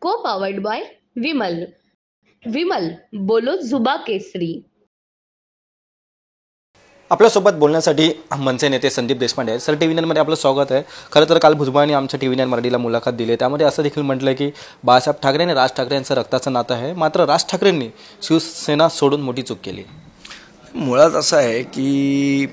को powered by Vimal. Vimal बोलो जुबा केसरी. आपल्यासोबत बोलण्यासाठी मनसे नेते संदीप देशपांडे आहेत. सर, TV9 मध्ये आपलं स्वागत आहे. खरं तर काल भुजबळांनी आमच्या TV9 मराठीला मुलाखत दिली. त्यामध्ये असं देखील म्हटलं की बाळासाहेब ठाकरे आणि राज ठाकरे यांचं रक्ताचं नातं आहे, मात्र राज ठाकरेंनी शिवसेना सोडून मोठी चूक केली. मुळात असं आहे की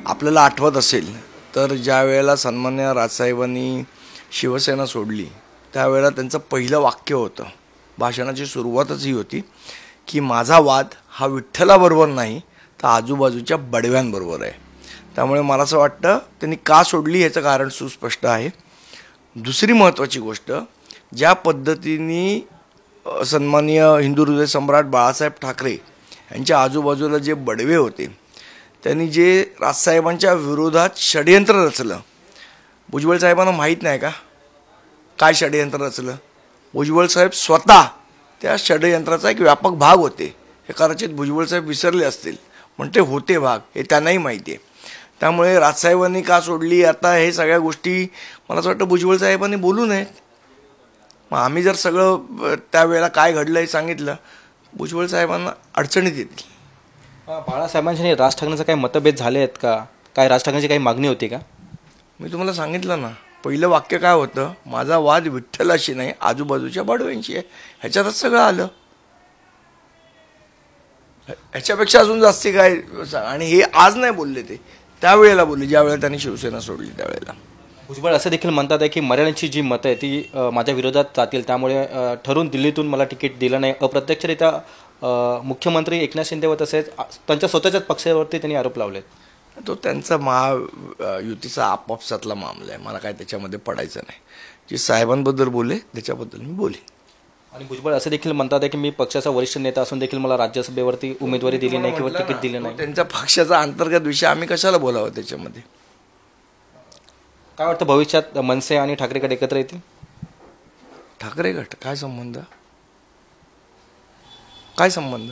आपल्याला आठवत असेल तर ज्या वेळेला सन्मान्य राजसाहेबांनी शिवसेना सोडली त्यावेळेला त्यांचं पहिलं वाक्य होतं, भाषणाची सुरुवातच ही होती की माझा वाद हा विठ्ठलाबरोबर नाही तर आजूबाजूच्या बडव्यांबरोबर आहे. त्यामुळे मला असं वाटतं त्यांनी का सोडली याचं कारण सुस्पष्ट आहे. दुसरी महत्त्वाची गोष्ट, ज्या पद्धतीने सन्माननीय हिंदू हृदय सम्राट बाळासाहेब ठाकरे यांच्या आजूबाजूला जे बडवे होते त्यांनी जे राजसाहेबांच्या विरोधात षडयंत्र रचलं, भुजबळ साहेबांना माहीत नाही का काय षडयंत्र रचलं? भुजबळ साहेब स्वतः त्या षडयंत्राचा एक व्यापक भाग होते. हे कदाचित भुजबळ साहेब विसरले असतील, पण ते होते भाग, हे त्यांनाही माहिती आहे. त्यामुळे राजसाहेबांनी का सोडली आता हे सगळ्या गोष्टी मला असं वाटतं भुजबळ साहेबांनी बोलू नयेत. मग आम्ही जर सगळं त्यावेळेला काय घडलं हे सांगितलं, भुजबळ साहेबांना अडचणीत येतील. बाळासाहेबांशी आणि राज ठाकरेंचे काही मतभेद झाले आहेत का? काय राज ठाकरेंची काही मागणी होती का? मी तुम्हाला सांगितलं ना, पहिलं वाक्य काय होतं, माझा वाद विठ्ठलाशी नाही आजूबाजूच्या बडव्यांशी आहे. ह्याच्यातच सगळं आलं. ह्याच्यापेक्षा अजून जास्ती काय? आणि हे आज नाही बोलले, ते त्यावेळेला बोलले ज्यावेळेला त्यांनी शिवसेना सोडली त्यावेळेला. भुजबळ असं देखील म्हणतात आहे की मराठ्यांची जी मतं आहे ती माझ्या विरोधात जातील, त्यामुळे ठरवून दिल्लीतून मला तिकीट दिलं नाही. अप्रत्यक्षरित्या मुख्यमंत्री एकनाथ शिंदे व तसेच त्यांच्या स्वतःच्याच पक्षावरती त्यांनी आरोप लावलेत. तो त्यांचा महायुतीचा आपापसातला मामला आहे, मला काय त्याच्यामध्ये पडायचं नाही. जे साहेबांबद्दल बोलले त्याच्याबद्दल मी बोले. आणि भुजबळ असं देखील म्हणतात आहे की मी पक्षाचा वरिष्ठ नेता असून देखील मला राज्यसभेवरती उमेदवारी दिली नाही किंवा तिकीट दिलं नाही. त्यांच्या पक्षाचा अंतर्गत विषय, आम्ही कशाला बोलावं त्याच्यामध्ये? काय वाटतं भविष्यात मनसे आणि ठाकरे गट एकत्र येतील? ठाकरे गट काय संबंध? काय संबंध?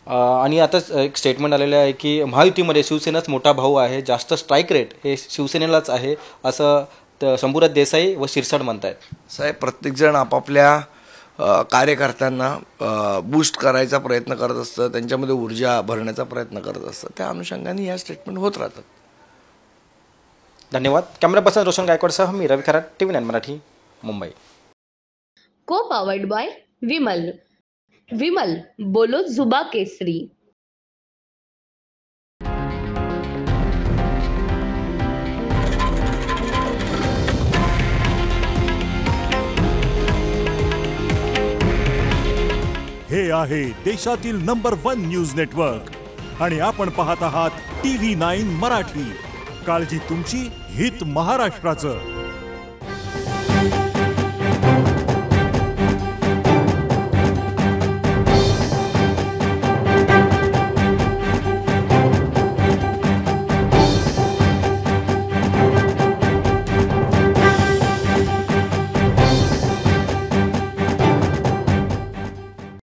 आणि आता एक स्टेटमेंट आलेलं आहे की महायुतीमध्ये शिवसेनाच मोठा भाऊ आहे, जास्त स्ट्राईक रेट हे शिवसेनेलाच आहे असं शंभूराज देसाई व शिरसाट म्हणतात. साहेब, प्रत्येकजण आपापल्या कार्यकर्त्यांना बूस्ट करायचा प्रयत्न करत असतं, त्यांच्यामध्ये ऊर्जा भरण्याचा प्रयत्न करत असतं. त्या अनुषंगाने या स्टेटमेंट होत राहतात. धन्यवाद. कॅमेरा पर्सन रोशन गायकवाडसह मी रवी खरात, TV9 मराठी, मुंबई. को पावर्ड बाय विमल. विमल बोलो जुबा केसरी. हे आहे देशातील नंबर 1 न्यूज नेटवर्क आणि आपण पाहत आहात TV9 मराठी. काळजी तुमची, हित महाराष्ट्राचं.